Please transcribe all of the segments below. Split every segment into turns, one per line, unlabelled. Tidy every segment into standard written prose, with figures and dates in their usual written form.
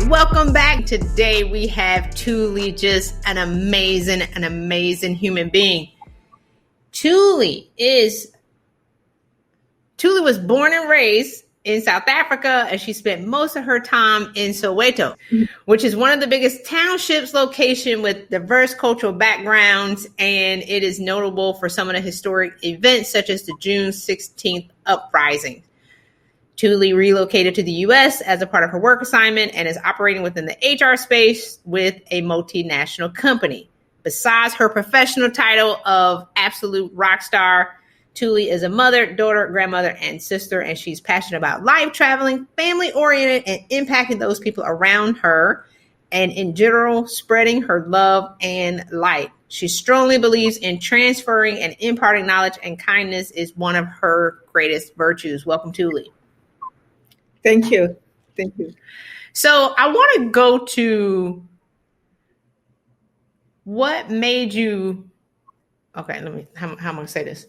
welcome back. Today we have Thuli, just an amazing human being. Thuli was born and raised in South Africa, and she spent most of her time in Soweto, which is one of the biggest townships location with diverse cultural backgrounds, and it is notable for some of the historic events such as the June 16th uprising. Thuli relocated to the U.S. as a part of her work assignment and is operating within the HR space with a multinational company. Besides her professional title of absolute rock star, Thuli is a mother, daughter, grandmother, and sister, and she's passionate about life, traveling, family-oriented, and impacting those people around her, and in general, spreading her love and light. She strongly believes in transferring and imparting knowledge, and kindness is one of her greatest virtues. Welcome, Thuli.
Thank you.
So I want to go to what made you, okay, how am I going to say this?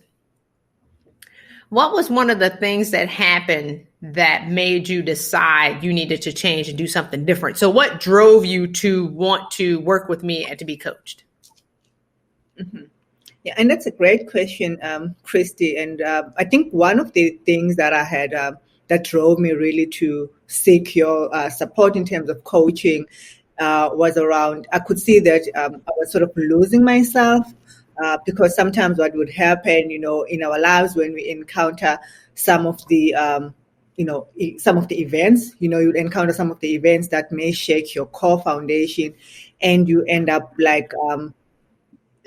What was one of the things that happened that made you decide you needed to change and do something different? So what drove you to want to work with me and to be coached?
Mm-hmm. Yeah, and that's a great question, Christy. And I think one of the things that I had that drove me really to seek your support in terms of coaching was around, I could see that I was sort of losing myself. Because sometimes what would happen, in our lives when we encounter some of the, some of the events, you'd encounter some of the events that may shake your core foundation, and you end up like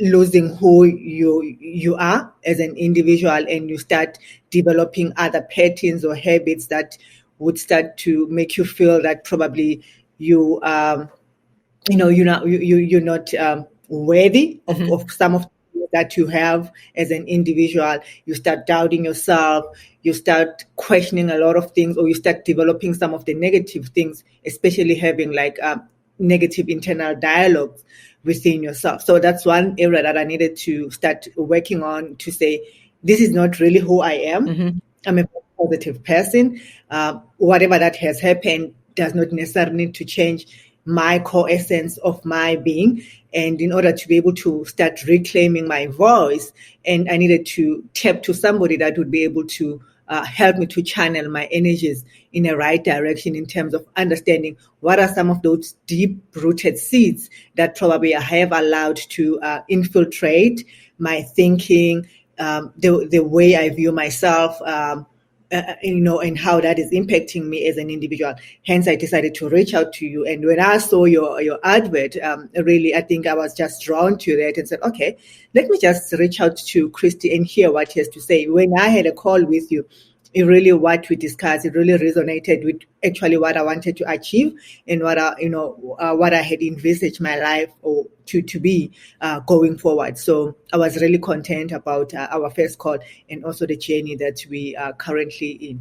losing who you are as an individual, and you start developing other patterns or habits that would start to make you feel that probably you're not worthy of some of that you have as an individual. You start doubting yourself, you start questioning a lot of things, or you start developing some of the negative things, especially having like negative internal dialogues within yourself. So that's one area that I needed to start working on, to say, this is not really who I am. Mm-hmm. I'm a positive person. Whatever that has happened does not necessarily need to change my core essence of my being. And in order to be able to start reclaiming my voice, and I needed to tap to somebody that would be able to help me to channel my energies in the right direction in terms of understanding what are some of those deep-rooted seeds that probably I have allowed to infiltrate my thinking, the way I view myself, and how that is impacting me as an individual. Hence, I decided to reach out to you. And when I saw your advert, really, I think I was just drawn to that and said, okay, let me just reach out to Christy and hear what he has to say. When I had a call with you, what we discussed, it really resonated with actually what I wanted to achieve and what I had envisaged my life or to be going forward. So I was really content about our first call and also the journey that we are currently in.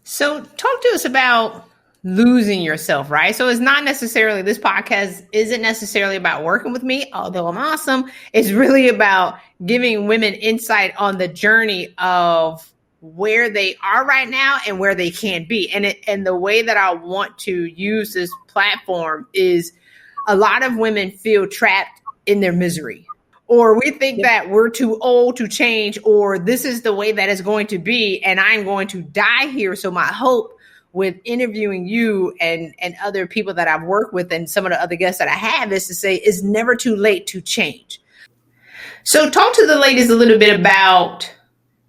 So talk to us about losing yourself, right? So it's not necessarily, this podcast isn't necessarily about working with me, although I'm awesome. It's really about giving women insight on the journey of where they are right now and where they can be. And the way that I want to use this platform is, a lot of women feel trapped in their misery, or we think that we're too old to change, or this is the way that it's going to be, and I'm going to die here. So my hope with interviewing you and other people that I've worked with and some of the other guests that I have is to say, it's never too late to change. So talk to the ladies a little bit about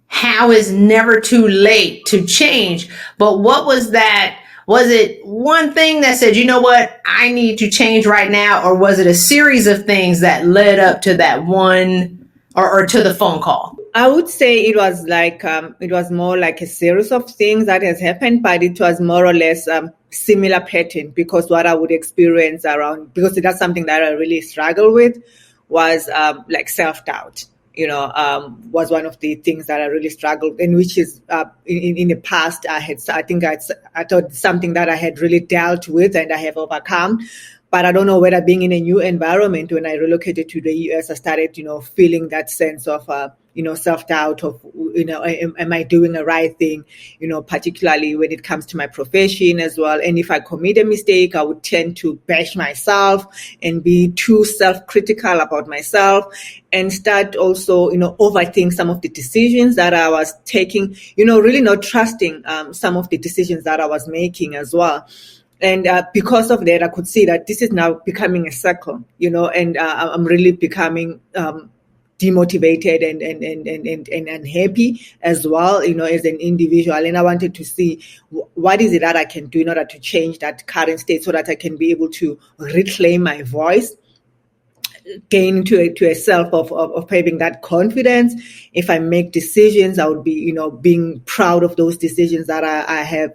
how it's never too late to change. But what was that? Was it one thing that said, you know what, I need to change right now? Or was it a series of things that led up to that one or to the phone call?
I would say it was like, it was more like a series of things that has happened, but it was more or less similar pattern, because what I would experience around, because that's something that I really struggle with, was like self-doubt. Was one of the things that I really struggled in, which is in the past I thought something that I had really dealt with and I have overcome. But I don't know whether being in a new environment, when I relocated to the US, I started, feeling that sense of self-doubt of, am I doing the right thing, particularly when it comes to my profession as well. And if I commit a mistake, I would tend to bash myself and be too self-critical about myself, and start also, overthink some of the decisions that I was taking, really not trusting some of the decisions that I was making as well. And because of that, I could see that this is now becoming a circle, and I'm really becoming demotivated and unhappy as well, as an individual. And I wanted to see what is it that I can do in order to change that current state so that I can be able to reclaim my voice, gain to a self of having that confidence. If I make decisions, I would be, being proud of those decisions that I have,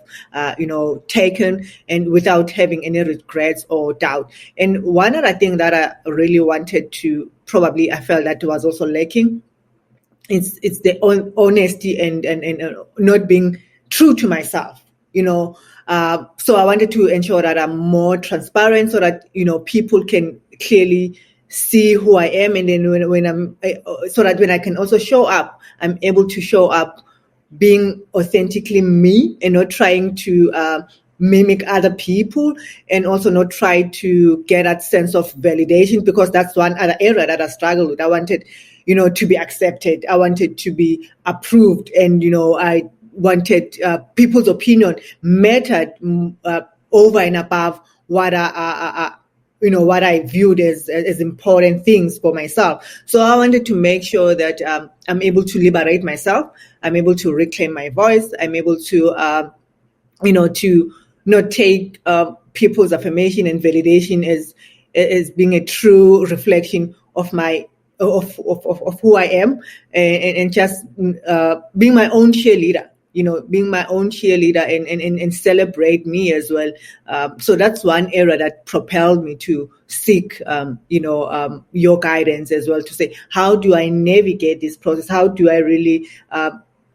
taken, and without having any regrets or doubt. And one other thing that I really wanted to, probably I felt that was also lacking, it's the honesty and not being true to myself, so I wanted to ensure that I'm more transparent so that, people can clearly see who I am, and then when I'm so that when I can also show up, I'm able to show up being authentically me and not trying to mimic other people, and also not try to get that sense of validation, because that's one other area that I struggled with. I wanted, to be accepted. I wanted to be approved, and I wanted people's opinion mattered over and above what what I viewed as important things for myself. So I wanted to make sure that I'm able to liberate myself. I'm able to reclaim my voice. I'm able to, to not take people's affirmation and validation as being a true reflection of my of who I am, and just being my own cheerleader. Being my own cheerleader and celebrate me as well. So that's one area that propelled me to seek, your guidance as well, to say, how do I navigate this process? How do I really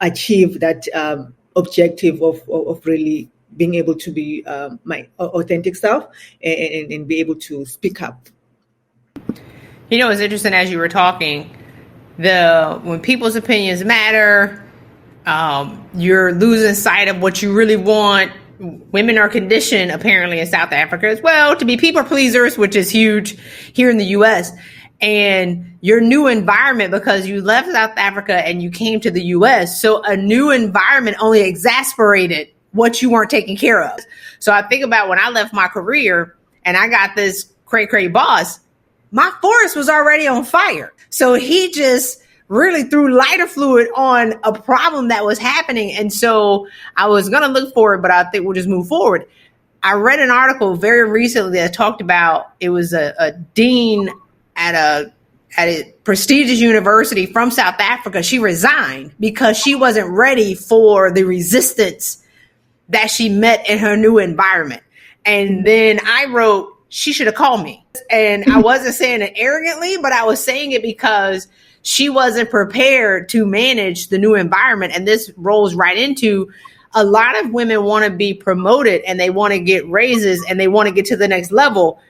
achieve that objective of really being able to be my authentic self and be able to speak up?
It's interesting, as you were talking, when people's opinions matter, you're losing sight of what you really want. Women are conditioned, apparently in South Africa as well, to be people pleasers, which is huge here in the US. And your new environment, because you left South Africa and you came to the US, so a new environment only exasperated what you weren't taking care of. So I think about when I left my career and I got this cray boss, my forest was already on fire. So he just really threw lighter fluid on a problem that was happening. And so I was going to look for it, but I think we'll just move forward. I read an article very recently that talked about, it was a dean at a prestigious university from South Africa. She resigned because she wasn't ready for the resistance that she met in her new environment. And then I wrote, she should have called me. And I wasn't saying it arrogantly, but I was saying it because she wasn't prepared to manage the new environment. And this rolls right into, a lot of women want to be promoted and they want to get raises and they want to get to the next level.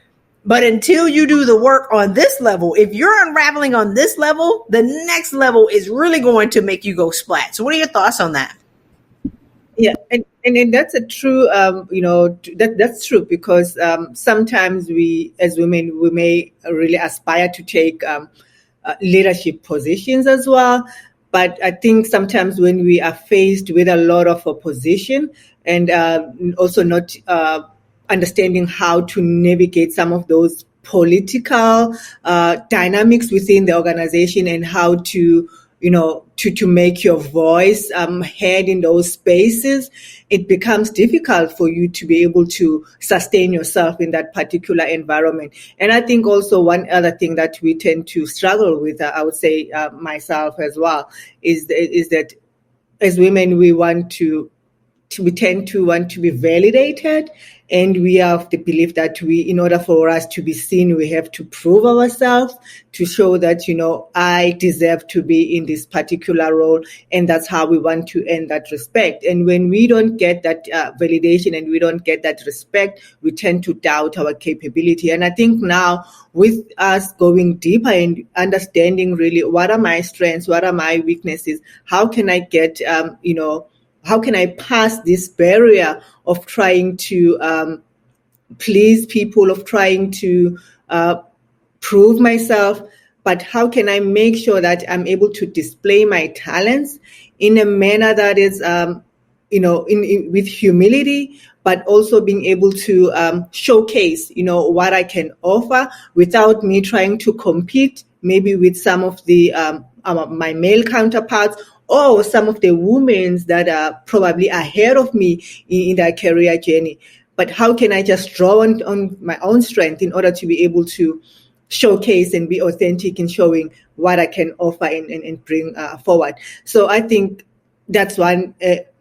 But until you do the work on this level, if you're unraveling on this level, the next level is really going to make you go splat. So what are your thoughts on that?
Yeah, and that's a true, that's true, because sometimes we, as women, we may really aspire to take leadership positions as well. But I think sometimes when we are faced with a lot of opposition and also not understanding how to navigate some of those political dynamics within the organization, and how to, to make your voice heard in those spaces, it becomes difficult for you to be able to sustain yourself in that particular environment. And I think also one other thing that we tend to struggle with, I would say myself as well, is that as women, we tend to want to be validated And we are of the belief that in order for us to be seen, we have to prove ourselves to show that, I deserve to be in this particular role. And that's how we want to earn that respect. And when we don't get that validation and we don't get that respect, we tend to doubt our capability. And I think now with us going deeper and understanding really what are my strengths, what are my weaknesses, how can I get, how can I pass this barrier of trying to please people, of trying to prove myself, but how can I make sure that I'm able to display my talents in a manner that is, with humility, but also being able to showcase, what I can offer without me trying to compete maybe with some of the my male counterparts or some of the women that are probably ahead of me in their career journey. But how can I just draw on my own strength in order to be able to showcase and be authentic in showing what I can offer and bring forward? So I think that's one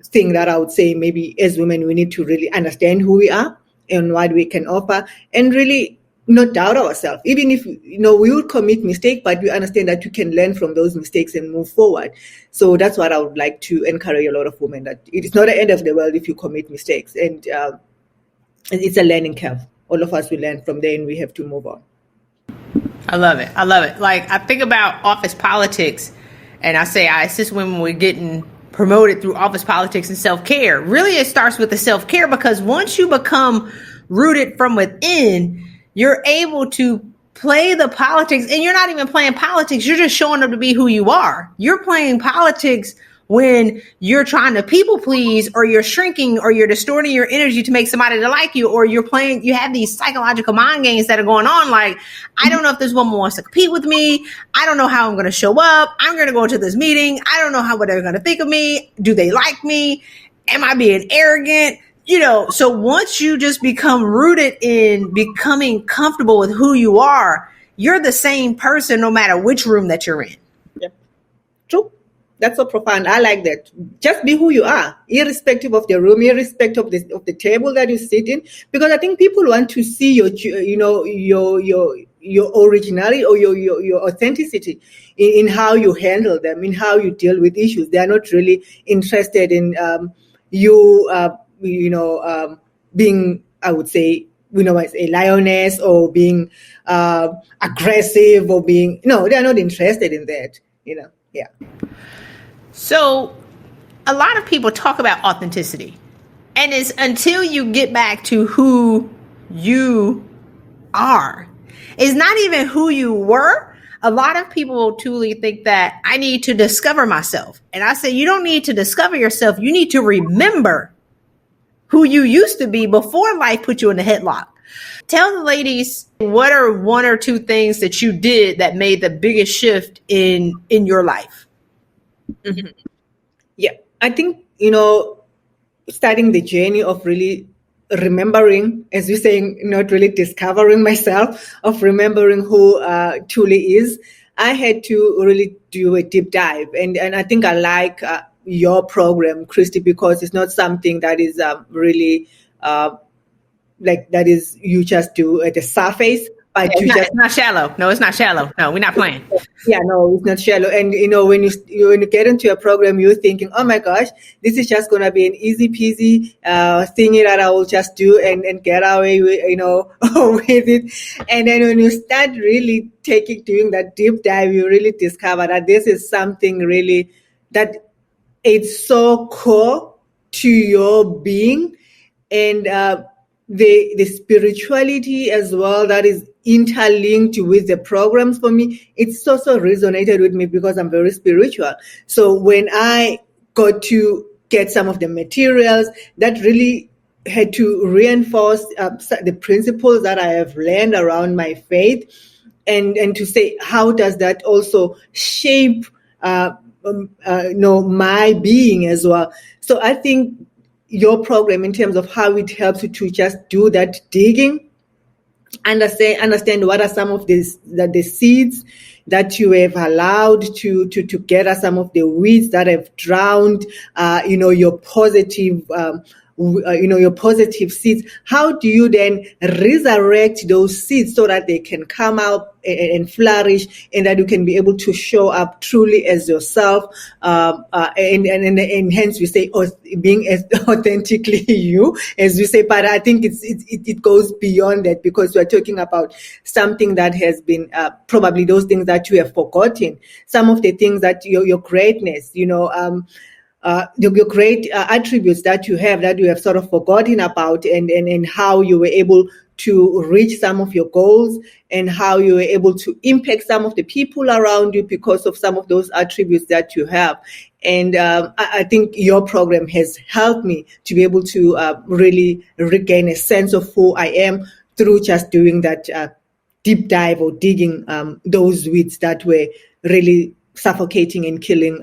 thing that I would say maybe as women, we need to really understand who we are and what we can offer and really not doubt ourselves. Even if, we would commit mistakes, but we understand that you can learn from those mistakes and move forward. So that's what I would like to encourage a lot of women, that it's not the end of the world if you commit mistakes. And it's a learning curve. All of us will learn from there and we have to move on.
I love it. I love it. Like, I think about office politics and I say I assist women with getting promoted through office politics and self-care. Really, it starts with the self-care, because once you become rooted from within, you're able to play the politics, and you're not even playing politics. You're just showing up to be who you are. You're playing politics when you're trying to people please, or you're shrinking, or you're distorting your energy to make somebody to like you, or you have these psychological mind games that are going on. Like, I don't know if this woman wants to compete with me. I don't know how I'm going to show up. I'm going to go to this meeting. I don't know what they're going to think of me. Do they like me? Am I being arrogant? So once you just become rooted in becoming comfortable with who you are, you're the same person no matter which room that you're in.
Yeah. True. That's so profound. I like that. Just be who you are, irrespective of the room, irrespective of the table that you sit in, because I think people want to see your originality or your authenticity in how you handle them, in how you deal with issues. They are not really interested in being, I would say, as a lioness or being aggressive or being, no, they're not interested in that, yeah.
So a lot of people talk about authenticity, and it's until you get back to who you are. It's not even who you were. A lot of people truly think that I need to discover myself. And I say, you don't need to discover yourself. You need to remember who you used to be before life put you in a headlock. Tell the ladies, what are one or two things that you did that made the biggest shift in your life?
Mm-hmm. Yeah, I think, starting the journey of really remembering, as you're saying, not really discovering myself, of remembering who Thuli is, I had to really do a deep dive. And I think I like your program, Christy, because it's not something that is really that is you just do at the surface. But
it's not shallow. No, it's not shallow. No, we're not playing.
Yeah, no, it's not shallow. And when you get into a program, you're thinking, oh my gosh, this is just gonna be an easy peasy thing that I will just do and get away with, with it. And then when you start really doing that deep dive, you really discover that this is something really that it's so core to your being, and the spirituality as well that is interlinked with the programs. For me, it's also resonated with me because I'm very spiritual. So when I got to get some of the materials that really had to reinforce the principles that I have learned around my faith, and to say, how does that also shape my being as well. So I think your program, in terms of how it helps you to just do that digging, understand what are some of the seeds that you have allowed to gather, some of the weeds that have drowned, your positive your positive seeds, how do you then resurrect those seeds so that they can come out and flourish, and that you can be able to show up truly as yourself, and hence we say being as authentically you, as we say. But I think it goes beyond that, because we're talking about something that has been probably those things that you have forgotten, some of the things that your greatness, your great attributes that you have sort of forgotten about, and how you were able to reach some of your goals, and how you were able to impact some of the people around you because of some of those attributes that you have. And I think your program has helped me to be able to really regain a sense of who I am through just doing that deep dive, or digging those weeds that were really suffocating and killing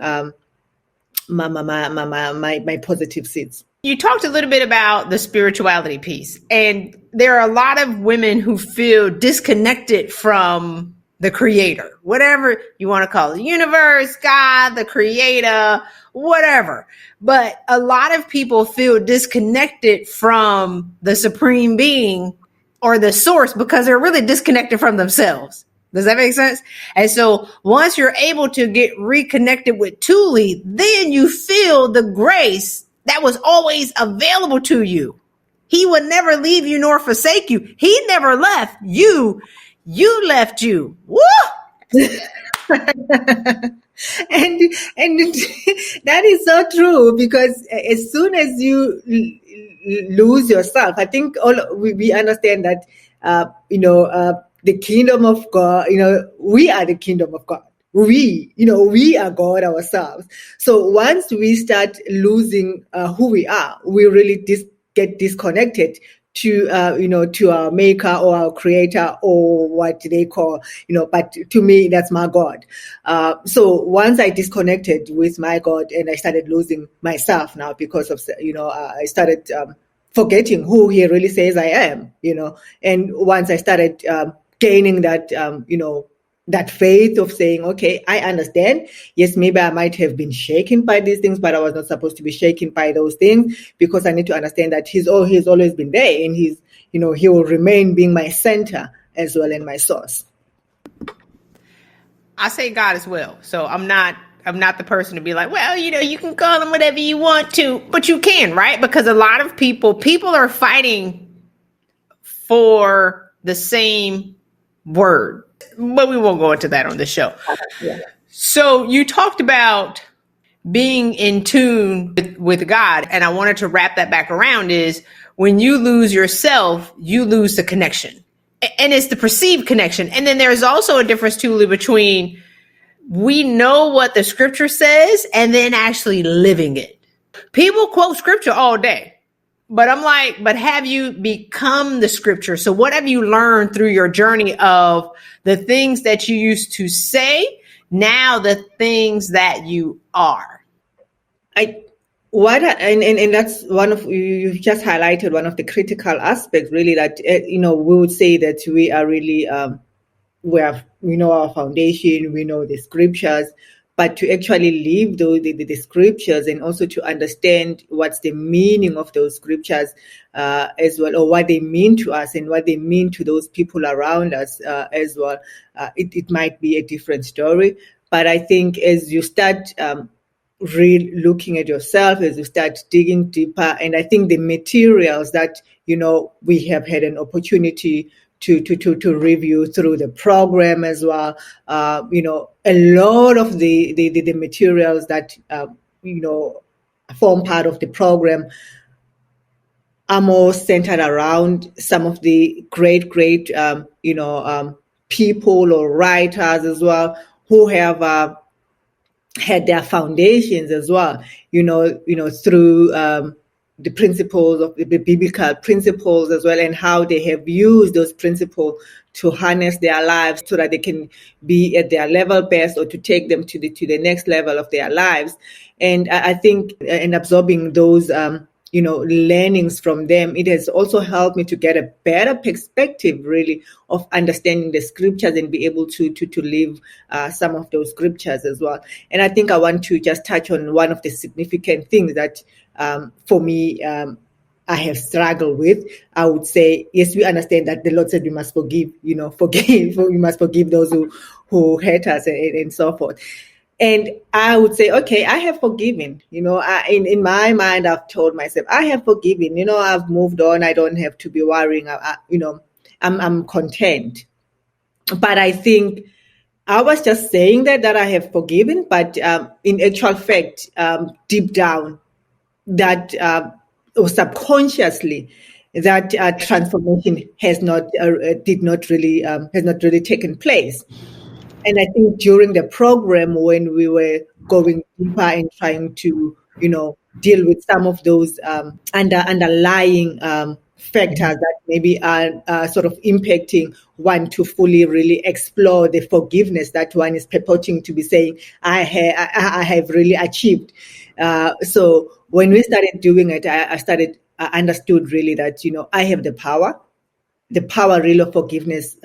my positive seeds.
You talked a little bit about the spirituality piece, and there are a lot of women who feel disconnected from the creator, whatever you want to call it, universe, God, the creator, whatever. But a lot of people feel disconnected from the supreme being or the source because they're really disconnected from themselves. Does that make sense? And so once you're able to get reconnected with Thuli, then you feel the grace that was always available to you. He would never leave you nor forsake you. He never left you. You left you. Woo!
and that is so true, because as soon as you lose yourself, I think we understand that the kingdom of God, we are the kingdom of God. We are God ourselves. So once we start losing who we are, we really get disconnected to our maker or our creator, or what they call, but to me, that's my God. So once I disconnected with my God, and I started losing myself now because of, I started forgetting who he really says I am, and once I started gaining that, that faith of saying, okay, I understand. Yes, maybe I might have been shaken by these things, but I was not supposed to be shaken by those things, because I need to understand that he's always been there, and he will remain being my center as well, and my source.
I say God as well. So I'm not the person to be like, well, you can call him whatever you want to, but you can, right? Because a lot of people are fighting for the same word, but we won't go into that on the show.
Yeah.
So you talked about being in tune with God, and I wanted to wrap that back around is when you lose yourself, you lose the connection, and it's the perceived connection. And then there's also a difference too between we know what the scripture says and then actually living it. People quote scripture all day. But I'm like, but have you become the scripture? So what have you learned through your journey of the things that you used to say, now the things that you are?
And that's one of, you've just highlighted one of the critical aspects, really, that, we would say that we are really, we know our foundation, we know the scriptures, but to actually live the scriptures, and also to understand what's the meaning of those scriptures as well, or what they mean to us and what they mean to those people around us as well, it might be a different story. But I think as you start really looking at yourself, as you start digging deeper, and I think the materials that, we have had an opportunity to review through the program as well. A lot of the materials that, form part of the program are more centered around some of the great, people or writers as well, who have had their foundations as well, through the principles of the biblical principles as well, and how they have used those principles to harness their lives so that they can be at their level best, or to take them to the next level of their lives. And I think in absorbing those, learnings from them, it has also helped me to get a better perspective, really, of understanding the scriptures and be able to live some of those scriptures as well. And I think I want to just touch on one of the significant things that, for me, I have struggled with, I would say, yes, we understand that the Lord said we must forgive, we must forgive those who hurt us and so forth. And I would say, okay, I have forgiven. In my mind, I've told myself, I have forgiven. I've moved on. I don't have to be worrying. I'm content. But I think I was just saying that I have forgiven, but in actual fact, deep down, that or subconsciously, that transformation has not really taken place. And I think during the program, when we were going deeper and trying to, deal with some of those underlying factors that maybe are sort of impacting one to fully really explore the forgiveness that one is purporting to be saying, I have really achieved. So when we started doing it, I understood really that, I have the power. The power really of forgiveness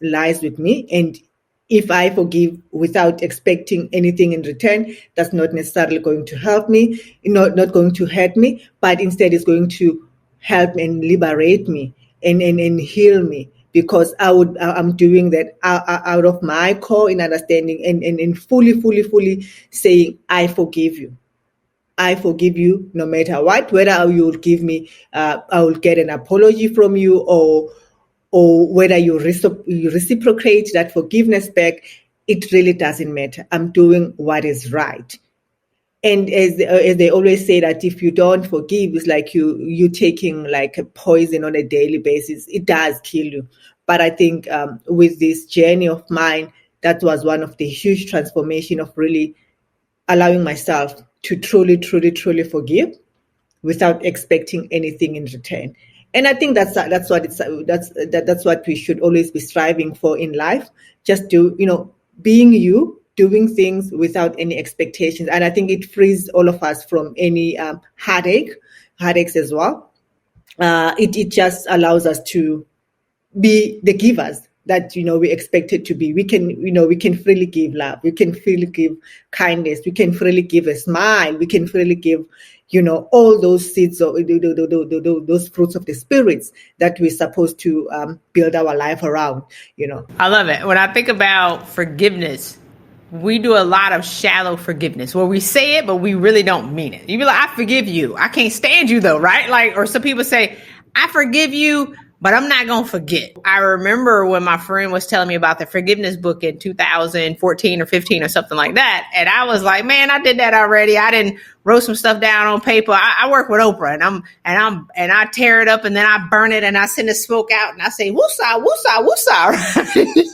lies with me. And if I forgive without expecting anything in return, that's not necessarily going to help me, not going to hurt me, but instead it's going to help and liberate me and heal me, because I'm doing that out of my core in understanding and fully saying, I forgive you. I forgive you no matter what, whether you will give me, I will get an apology from you, or whether you reciprocate that forgiveness back. It really doesn't matter. I'm doing what is right. And as they always say, that if you don't forgive, it's like you taking like a poison on a daily basis. It does kill you. But I think with this journey of mine, that was one of the huge transformation of really allowing myself to truly forgive without expecting anything in return. And I think that's what we should always be striving for in life. Just being you, doing things without any expectations. And I think it frees all of us from any heartaches as well. It just allows us to be the givers that we expected to be. We can freely give love. We can freely give kindness. We can freely give a smile. We can freely give all those seeds or those fruits of the spirits that we're supposed to build our life around.
I love it. When I think about forgiveness, we do a lot of shallow forgiveness where we say it, but we really don't mean it. You be like, I forgive you. I can't stand you though, right? Or some people say, I forgive you, but I'm not going to forget. I remember when my friend was telling me about the forgiveness book in 2014 or 15 or something like that. And I was like, man, I did that already. I didn't wrote some stuff down on paper. I work with Oprah and I tear it up and then I burn it and I send the smoke out and I say, woosah, woosah, woosah.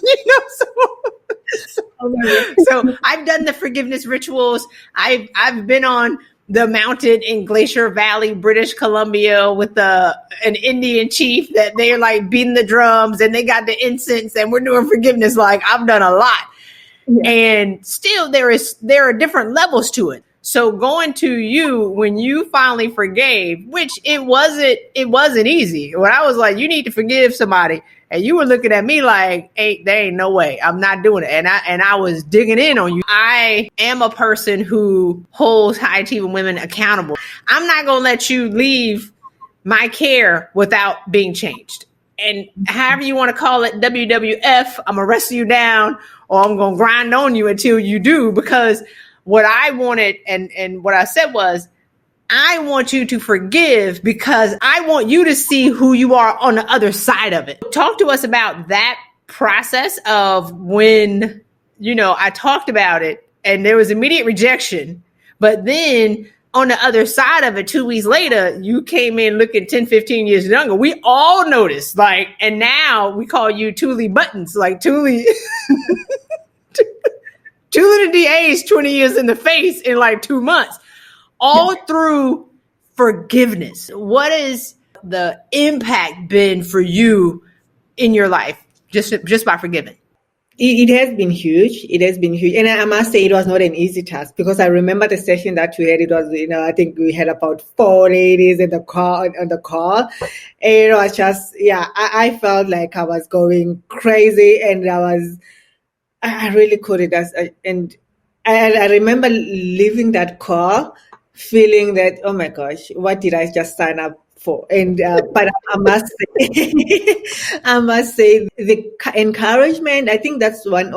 So I've done the forgiveness rituals. I've been on the mountain in Glacier Valley, British Columbia, with an Indian chief that they're like beating the drums and they got the incense and we're doing forgiveness. Like, I've done a lot. Yeah. And still there are different levels to it. So going to you when you finally forgave, which it wasn't easy. When I was like, you need to forgive somebody, and you were looking at me like, there ain't no way, I'm not doing it. And I was digging in on you. I am a person who holds high achieving women accountable. I'm not going to let you leave my care without being changed. And however you want to call it, WWF, I'm going to wrestle you down or I'm going to grind on you until you do, because what I wanted and what I said was, I want you to forgive because I want you to see who you are on the other side of it. Talk to us about that process of when, I talked about it and there was immediate rejection, but then on the other side of it, 2 weeks later, you came in looking 10, 15 years younger. We all noticed, and now we call you Thuli Buttons, Thuli. Thuli the DA's 20 years in the face in 2 months. All through forgiveness. What has the impact been for you in your life just by forgiving?
It has been huge. It has been huge. And I must say it was not an easy task, because I remember the session that we had. It was, I think we had about 4 ladies on the call. And it was just, I felt like I was going crazy and I really couldn't. And I remember leaving that call feeling that, oh my gosh, what did I just sign up for. And but I must say, I must say the encouragement. I think that's one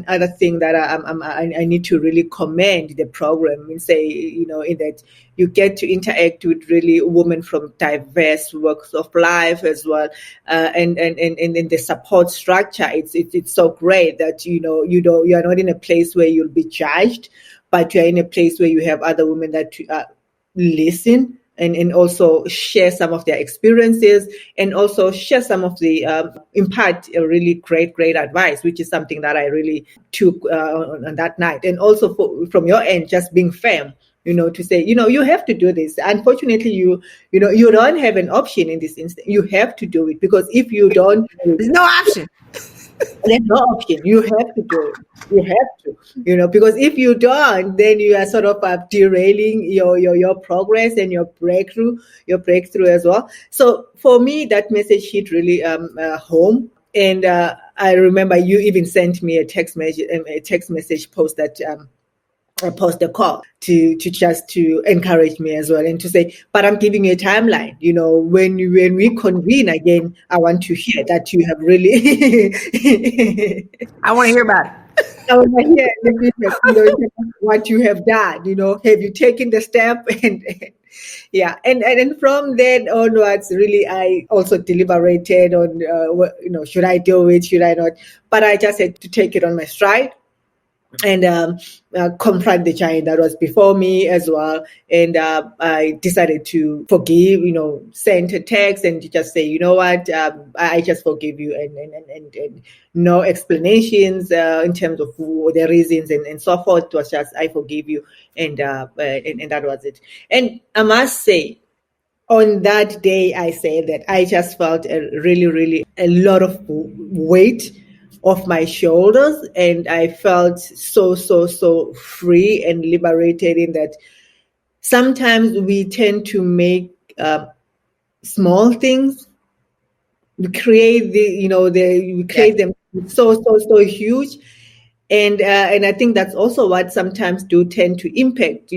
other thing that I need to really commend the program and say, in that you get to interact with really women from diverse walks of life as well, and in the support structure, it's so great that you are not in a place where you'll be judged, but you're in a place where you have other women that listen and also share some of their experiences, and also share some of the impart a really great advice, which is something that I really took on that night. And also from your end, just being firm, to say, you have to do this. Unfortunately, you don't have an option in this instance. You have to do it, because if you don't,
there's no option.
There's no option. You have to do it. You have to, because if you don't, then you are sort of derailing your progress and your breakthrough as well. So for me, that message hit really home. And I remember you even sent me a text message post that post a call to just to encourage me as well, and to say, but I'm giving you a timeline. When we convene again, I want to hear that you have really.
I want to hear about it.
I want to hear the feedback, what you have done. Have you taken the step? And yeah, and from then onwards, really, I also deliberated on, should I do it? Should I not? But I just had to take it on my stride and confront the giant that was before me as well. And I decided to forgive, send a text and just say, you know what, I just forgive you, and no explanations in terms of the reasons and so forth. It was just, I forgive you, and that was it. And I must say, on that day, I say that I just felt really a lot of weight off my shoulders, and I felt so free and liberated, in that sometimes we tend to make small things, we create them so huge, and I think that's also what sometimes do tend to impact,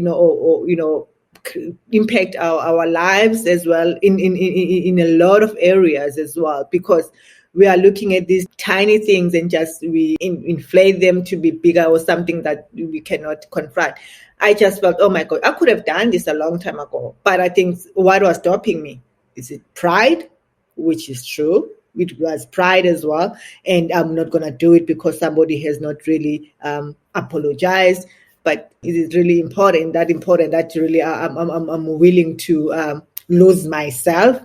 impact our lives as well in a lot of areas as well, because we are looking at these tiny things and just we inflate them to be bigger, or something that we cannot confront. I just felt, oh my God, I could have done this a long time ago. But I think what was stopping me, is it pride, which is true. It was pride as well. And I'm not going to do it because somebody has not really apologized. But it is really important that really I'm willing to lose myself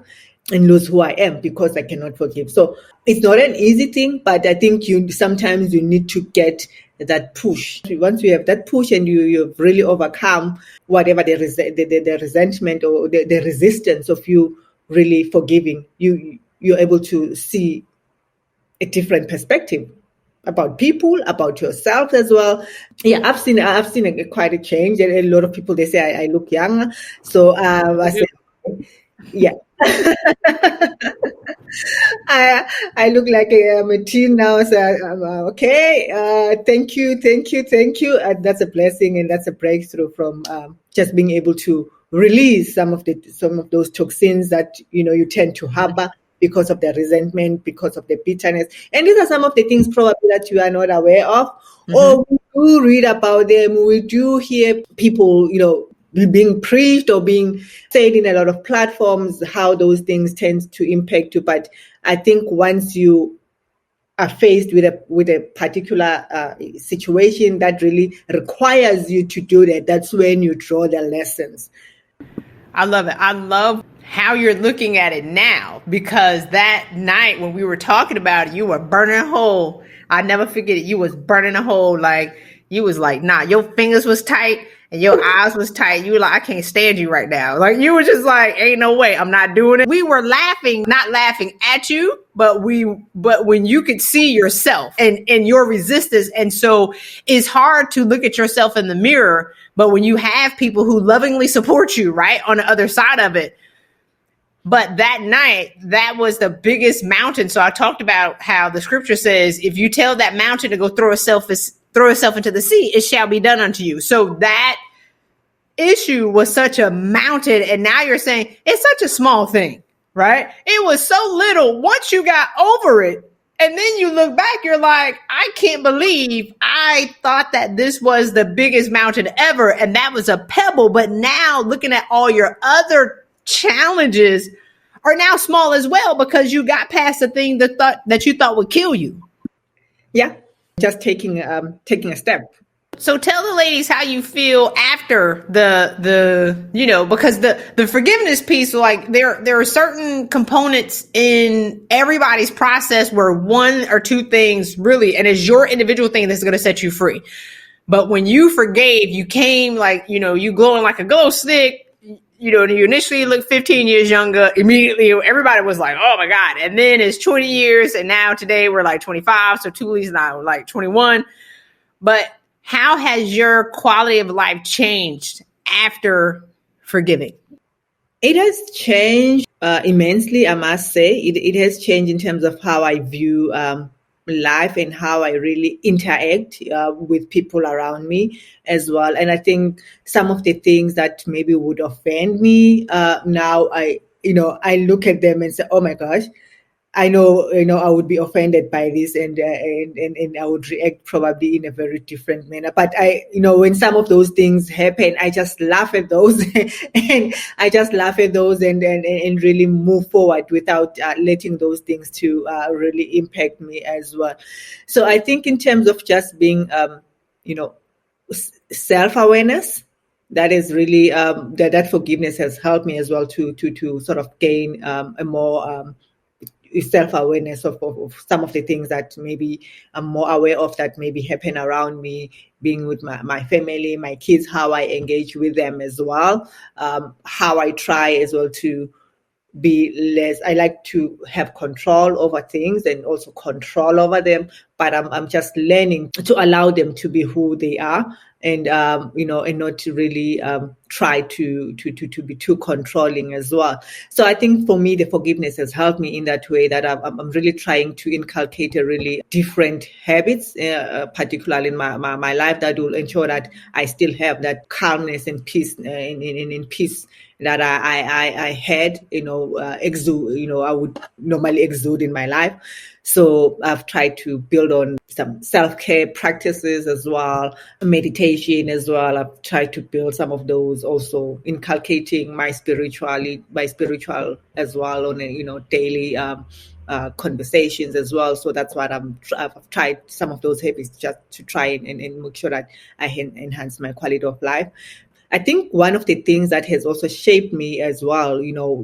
and lose who I am because I cannot forgive. So it's not an easy thing, but I think sometimes you need to get that push. Once you have that push and you've really overcome whatever the resentment or the resistance of you really forgiving, you're able to see a different perspective about people, about yourself as well. Yeah, I've seen quite a change. And a lot of people, they say I look younger. So I say, yeah. I look like I'm a teen now, so I'm okay. Thank you. That's a blessing, and that's a breakthrough from just being able to release some of those toxins that you tend to harbor because of the resentment, because of the bitterness. And these are some of the things probably that you are not aware of, or we do read about them. We do hear people, being preached or being said in a lot of platforms, how those things tend to impact you. But I think once you are faced with a particular situation that really requires you to do that, that's when you draw the lessons.
I love it. I love how you're looking at it now, because that night when we were talking about it, you were burning a hole. I never forget it. You was burning a hole. Like, you was like, nah, your fingers was tight and your eyes was tight. You were like, I can't stand you right now. Like, you were just like, ain't no way, I'm not doing it. We were laughing, not laughing at you, but when you could see yourself and your resistance. And so it's hard to look at yourself in the mirror, but when you have people who lovingly support you, right, on the other side of it. But that night, that was the biggest mountain. So I talked about how the scripture says, if you tell that mountain to go throw itself into the sea, it shall be done unto you. So that issue was such a mountain, and now you're saying it's such a small thing, right? It was so little. Once you got over it, and then you look back, you're like, I can't believe I thought that this was the biggest mountain ever, and that was a pebble. But now looking at all your other challenges are now small as well, because you got past the thing that you thought would kill you.
Yeah, just taking a step.
So tell the ladies how you feel after because the forgiveness piece, like there are certain components in everybody's process where one or two things really, and it's your individual thing that's going to set you free. But when you forgave, you came like, you glowing like a glow stick. You initially looked 15 years younger. Immediately, everybody was like, oh my God. And then it's 20 years. And now today we're like 25. So Thuli's now like 21. But how has your quality of life changed after forgiving?
It has changed immensely, I must say. It has changed in terms of how I view life and how I really interact with people around me as well. And I think some of the things that maybe would offend me now, I look at them and say, oh my gosh, I know, I would be offended by this, and I would react probably in a very different manner. But when some of those things happen, I just laugh at those, and and really move forward without letting those things to really impact me as well. So I think in terms of just being, self-awareness, that is really that forgiveness has helped me as well to sort of gain a more self-awareness of some of the things that maybe I'm more aware of that maybe happen around me, being with my family, my kids, how I engage with them as well, how I try as well to be less. I like to have control over things and also control over them, but I'm just learning to allow them to be who they are, and and not to really try to be too controlling as well. So I think for me, the forgiveness has helped me in that way, that I'm really trying to inculcate a really different habits, particularly in my life, that will ensure that I still have that calmness and peace in peace that I had, exude, I would normally exude in my life. So I've tried to build on some self-care practices as well, meditation as well. I've tried to build some of those, also inculcating my spiritual as well on daily conversations as well. So that's what I've tried some of those habits just to try and make sure that I enhance my quality of life. I think one of the things that has also shaped me as well,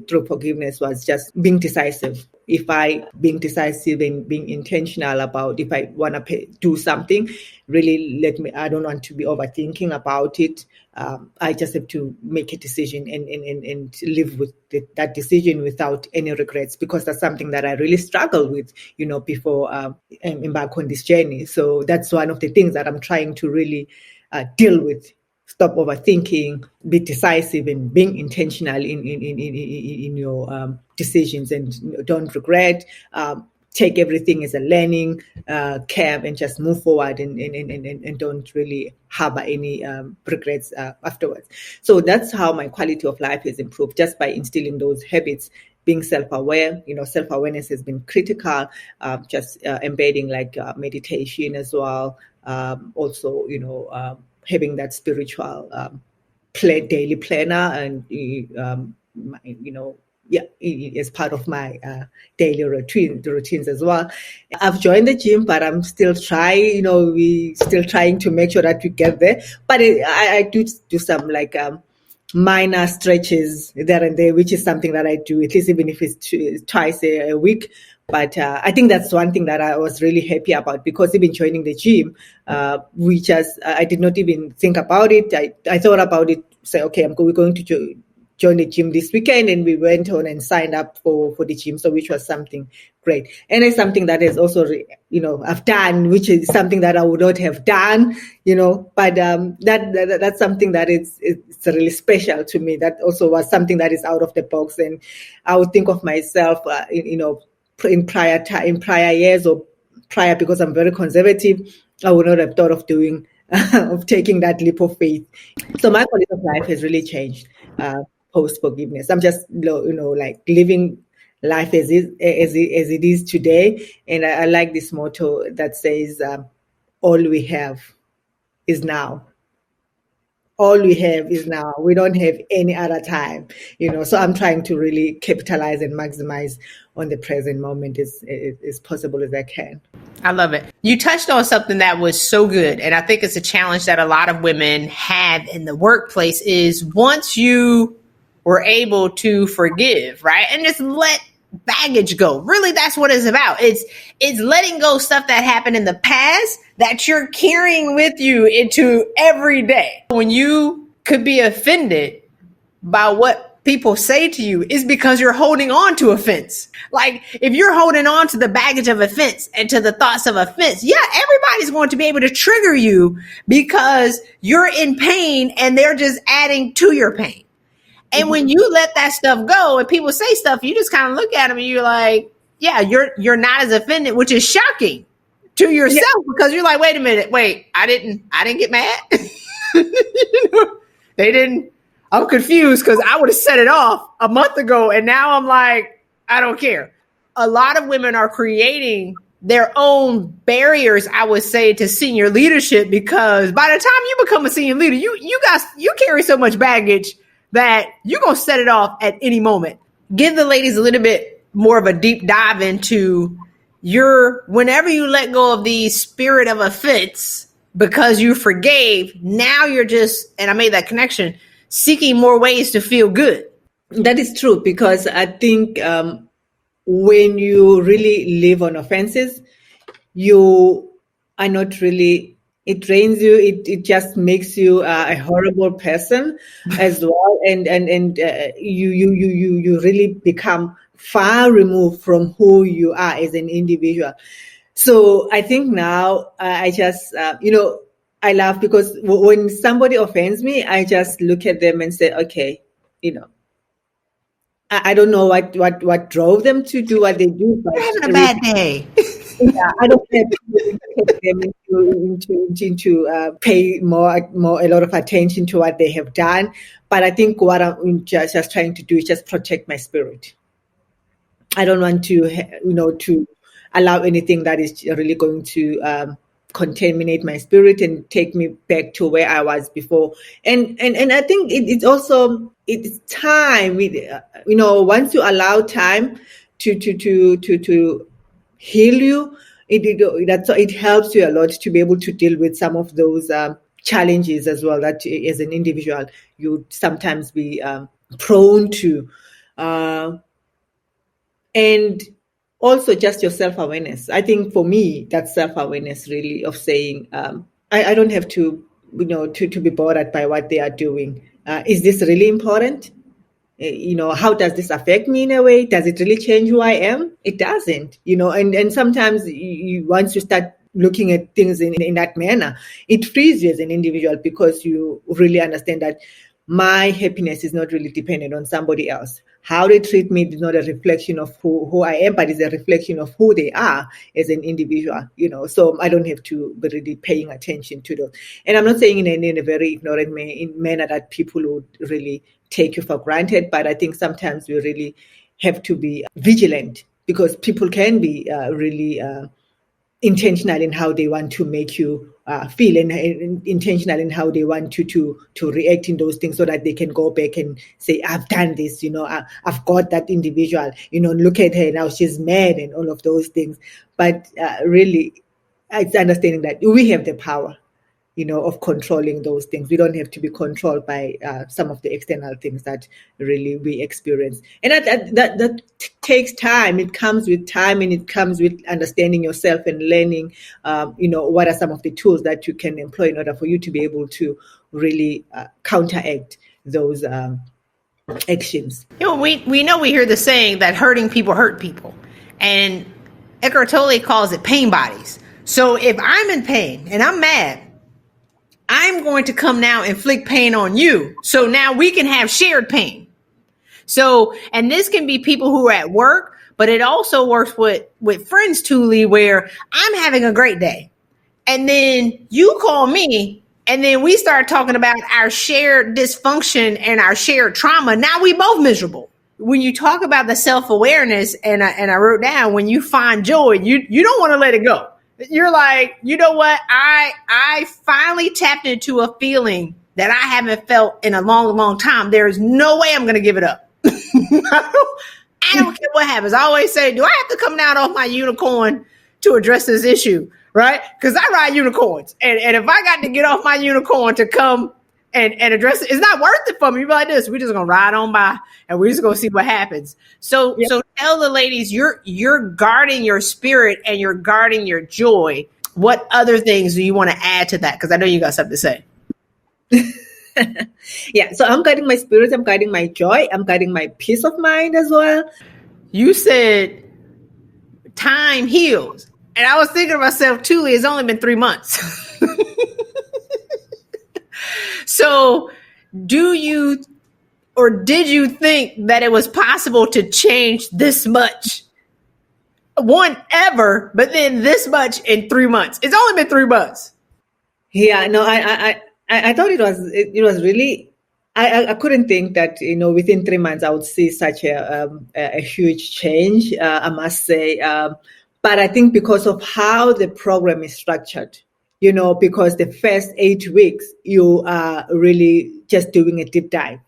through forgiveness, was just being decisive. Being decisive and being intentional about if I want to do something, really I don't want to be overthinking about it. I just have to make a decision and live with that decision without any regrets, because that's something that I really struggled with, before embark on this journey. So that's one of the things that I'm trying to really deal with. Stop overthinking, be decisive, and being intentional in your decisions, and don't regret. Take everything as a learning curve, and just move forward, and don't really harbor any regrets afterwards. So that's how my quality of life has improved, just by instilling those habits. Being self-aware, self-awareness has been critical. Just embedding like meditation as well. Also, having that spiritual daily planner, and as part of my daily routines as well. I've joined the gym, but I'm still trying. We still trying to make sure that we get there. But I do some like minor stretches there and there, which is something that I do, at least even if it's twice a week. But I think that's one thing that I was really happy about, because even joining the gym, I did not even think about it. I thought about it, say, okay, we're going to join the gym this weekend, and we went on and signed up for the gym, so which was something great. And it's something that is also, I've done, which is something that I would not have done, but that's something that it's really special to me. That also was something that is out of the box, and I would think of myself, in prior years, or prior, because I'm very conservative, I would not have thought of doing of taking that leap of faith. So my quality of life has really changed post forgiveness. I'm just like living life as it is today, and I like this motto that says, "All we have is now." All we have is now. We don't have any other time, So I'm trying to really capitalize and maximize on the present moment as possible as I can.
I love it. You touched on something that was so good. And I think it's a challenge that a lot of women have in the workplace is once you were able to forgive, right? And just let baggage go. Really, that's what it's about. It's letting go stuff that happened in the past that you're carrying with you into every day. When you could be offended by what people say to you is because you're holding on to offense. Like if you're holding on to the baggage of offense and to the thoughts of offense, yeah, everybody's going to be able to trigger you because you're in pain and they're just adding to your pain. And when you let that stuff go and people say stuff, you just kind of look at them and you're like, yeah, you're not as offended, which is shocking to yourself because you're like, wait a minute, I didn't get mad. They didn't. I'm confused because I would have set it off a month ago. And now I'm like, I don't care. A lot of women are creating their own barriers, I would say, to senior leadership, because by the time you become a senior leader, you carry so much baggage that you're going to set it off at any moment. Give the ladies a little bit more of a deep dive into whenever you let go of the spirit of offense because you forgave, now you're just, and I made that connection, seeking more ways to feel good.
That is true, because I think when you really live on offenses, you are not really, it drains you. It just makes you a horrible person as well. And you really become far removed from who you are as an individual. So I think now I just, I laugh because when somebody offends me, I just look at them and say, okay, I don't know what drove them to do what they do. But
you're having a bad day.
Yeah, I don't have to take them into pay a lot of attention to what they have done. But I think what I'm just trying to do is just protect my spirit. I don't want to allow anything that is really going to contaminate my spirit and take me back to where I was before. And I think it's also time. Once you allow time to heal you, it helps you a lot to be able to deal with some of those challenges as well that as an individual you sometimes be prone to. And also just your self-awareness. I think for me, that's self-awareness really of saying, I don't have to, to be bothered by what they are doing. Is this really important? How does this affect me in a way? Does it really change who I am? It doesn't, and sometimes once you start looking at things in that manner, it frees you as an individual because you really understand that my happiness is not really dependent on somebody else. How they treat me is not a reflection of who I am, but it's a reflection of who they are as an individual, So I don't have to be really paying attention to those. And I'm not saying in a very ignorant manner that people would really take you for granted, but I think sometimes we really have to be vigilant because people can be really intentional in how they want to make you feel and intentional in how they want you to react in those things so that they can go back and say, I've done this, I've got that individual, look at her now, she's mad and all of those things. But really, it's understanding that we have the power, of controlling those things. We don't have to be controlled by some of the external things that really we experience. And that takes time. It comes with time and it comes with understanding yourself and learning, what are some of the tools that you can employ in order for you to be able to really counteract those actions.
We know we hear the saying that hurting people hurt people. And Eckhart Tolle calls it pain bodies. So if I'm in pain and I'm mad, I'm going to come now inflict pain on you. So now we can have shared pain. So, and this can be people who are at work, but it also works with friends, Thuli, where I'm having a great day. And then you call me And then we start talking about our shared dysfunction and our shared trauma. Now we both miserable. When you talk about the self-awareness, and I wrote down, when you find joy, you don't want to let it go. You're like, you know what? I finally tapped into a feeling that I haven't felt in a long, long time. There is no way I'm going to give it up. I don't care what happens. I always say, do I have to come down off my unicorn to address this issue? Right? Because I ride unicorns. And if I got to get off my unicorn to come and address it, it's not worth it for me. You're like this. We're just going to ride on by and we're just going to see what happens. So tell the ladies, you're guarding your spirit and you're guarding your joy. What other things do you want to add to that? Because I know you got something to say.
Yeah, so I'm guarding my spirit, I'm guarding my joy, I'm guarding my peace of mind as well.
You said time heals. And I was thinking to myself, Thuli, it's only been 3 months. So did you think that it was possible to change this much? One ever, but then this much in 3 months. It's only been 3 months.
Yeah, no, I thought it was really, I couldn't think that, within 3 months I would see such a huge change, I must say. But I think because of how the program is structured, because the first 8 weeks, you are really just doing a deep dive.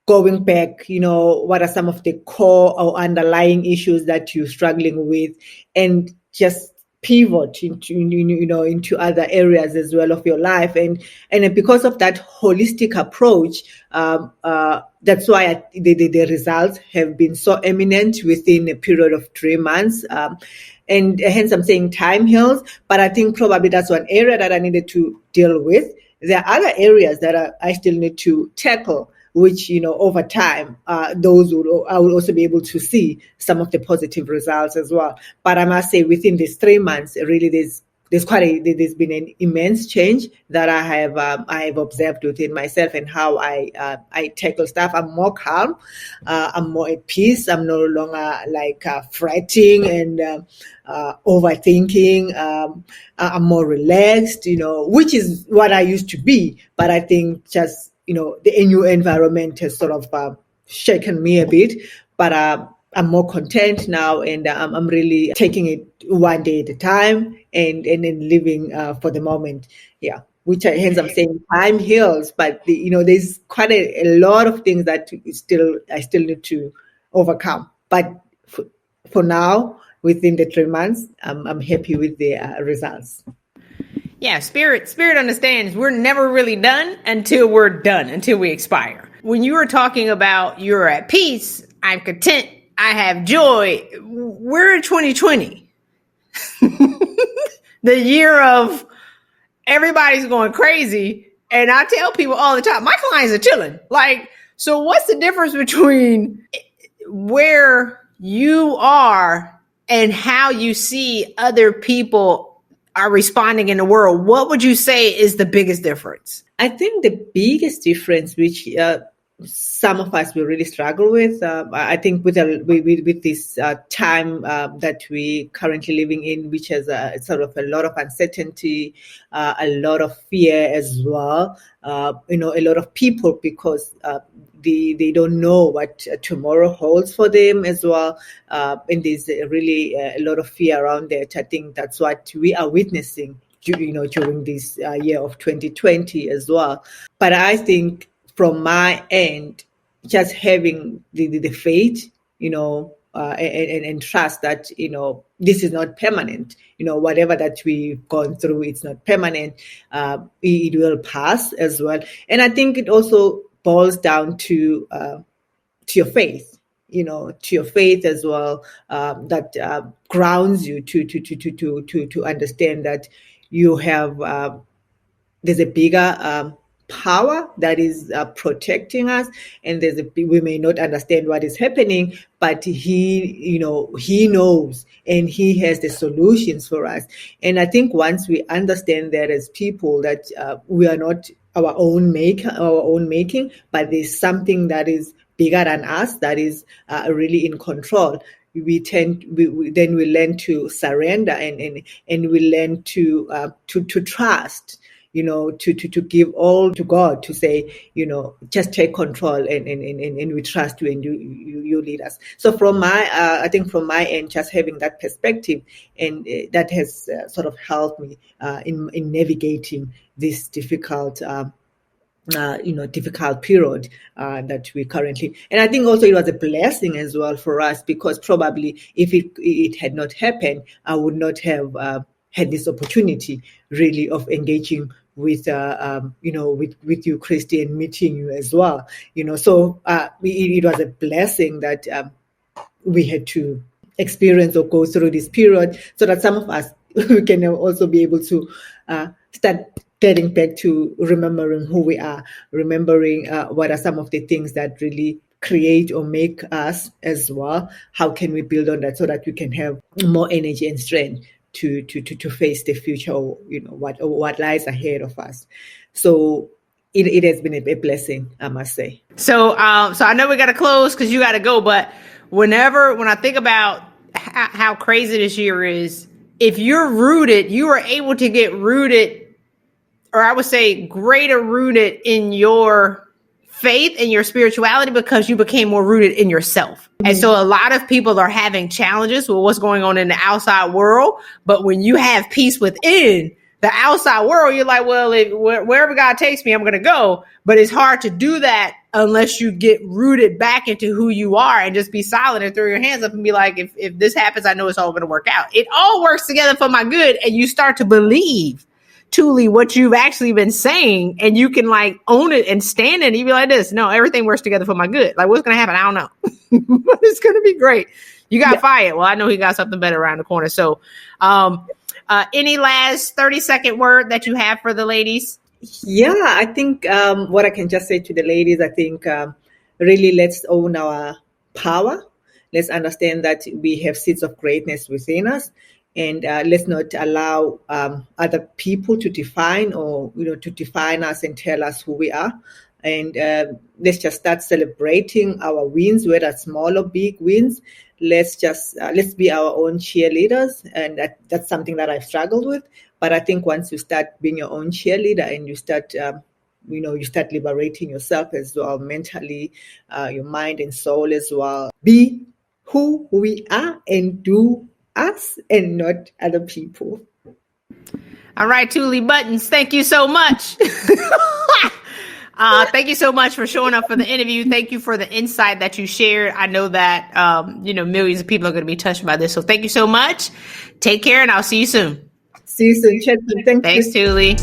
Going back, what are some of the core or underlying issues that you're struggling with, and just pivot into other areas as well of your life, and because of that holistic approach, that's why the results have been so eminent within a period of 3 months, and hence I'm saying time heals. But I think probably that's one area that I needed to deal with. There are other areas that I still need to tackle, which, over time, I will also be able to see some of the positive results as well. But I must say, within these 3 months, really, there's been an immense change that I have observed within myself and how I tackle stuff. I'm more calm. I'm more at peace. I'm no longer fretting and overthinking. I'm more relaxed, which is what I used to be. But I think just the new environment has sort of shaken me a bit, but I'm more content now, and I'm really taking it one day at a time and then living for the moment. Yeah, which hence I'm saying time heals, but there's quite a lot of things that I still need to overcome. But for now, within the 3 months, I'm happy with the results.
Yeah, spirit understands we're never really done until we're done, until we expire. When you were talking about you're at peace, I'm content, I have joy, we're in 2020. The year of everybody's going crazy. And I tell people all the time, my clients are chilling. So what's the difference between where you are and how you see other people are responding in the world? What would you say is the biggest difference?
I think the biggest difference, which some of us will really struggle with, I think with this time that we currently living in, which has sort of a lot of uncertainty, a lot of fear as well. A lot of people, because they don't know what tomorrow holds for them as well. And there's really a lot of fear around that. I think that's what we are witnessing, during this year of 2020 as well. But I think from my end, just having the faith, and trust that, this is not permanent. Whatever that we've gone through, it's not permanent. It will pass as well. And I think it also boils down to your faith, to your faith as well, that grounds you to understand that you have, there's a bigger power that is protecting us, and we may not understand what is happening, but he knows, and he has the solutions for us. And I think once we understand that as people, that we are not our own making, but there's something that is bigger than us, that is really in control. We learn to surrender, and we learn to trust, to give all to God, to say, just take control, and we trust you, and you lead us. So from I think from my end, just having that perspective, and that has sort of helped me in navigating this difficult difficult period that we currently. And I think also it was a blessing as well for us, because probably if it had not happened, I would not have had this opportunity really of engaging with with you, Christy, and meeting you as well. So it was a blessing that we had to experience or go through this period, so that some of us we can also be able to start getting back to remembering who we are, remembering what are some of the things that really create or make us as well. How can we build on that so that we can have more energy and strength to face the future, or what lies ahead of us. So it has been a blessing, I must say.
So I know we got to close because you got to go, but when I think about how crazy this year is, if you're rooted, you are able to get rooted, or I would say greater rooted in your faith and your spirituality, because you became more rooted in yourself. Mm-hmm. And so a lot of people are having challenges with what's going on in the outside world. But when you have peace within the outside world, you're like, well, wherever God takes me, I'm going to go. But it's hard to do that unless you get rooted back into who you are and just be solid and throw your hands up and be like, if this happens, I know it's all going to work out. It all works together for my good. And you start to believe, Thuli, what you've actually been saying, and you can like own it and stand it. And you be like this, no, everything works together for my good. Like, what's going to happen? I don't know, but it's going to be great. You got fired. Well, I know he got something better around the corner. So, any last 30-second word that you have for the ladies?
Yeah, I think what I can just say to the ladies, I think really let's own our power. Let's understand that we have seeds of greatness within us. And let's not allow other people to define us and tell us who we are. And let's just start celebrating our wins, whether small or big wins. Let's be our own cheerleaders, and that's something that I've struggled with. But I think once you start being your own cheerleader and you start, you start liberating yourself as well, mentally, your mind and soul as well. Be who we are and do us and not other people.
All right, Thuli Buttons, thank you so much. Thank you so much for showing up for the interview. Thank you for the insight that you shared. I know that, millions of people are going to be touched by this. So thank you so much. Take care, and I'll see you soon.
See you soon. Thanks,
Thuli.